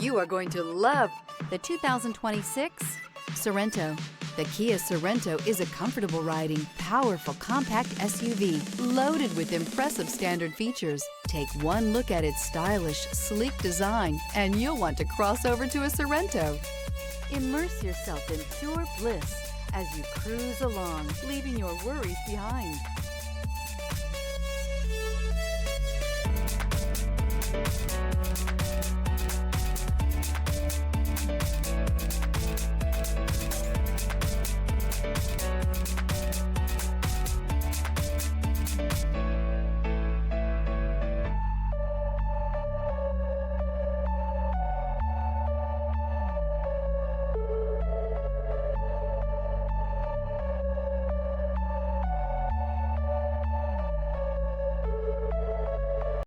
You are going to love the 2026 Sorento. The Kia Sorento is a comfortable riding, powerful compact SUV loaded with impressive standard features. Take one look at its stylish, sleek design and you'll want to cross over to a Sorento. Immerse yourself in pure bliss as you cruise along, leaving your worries behind.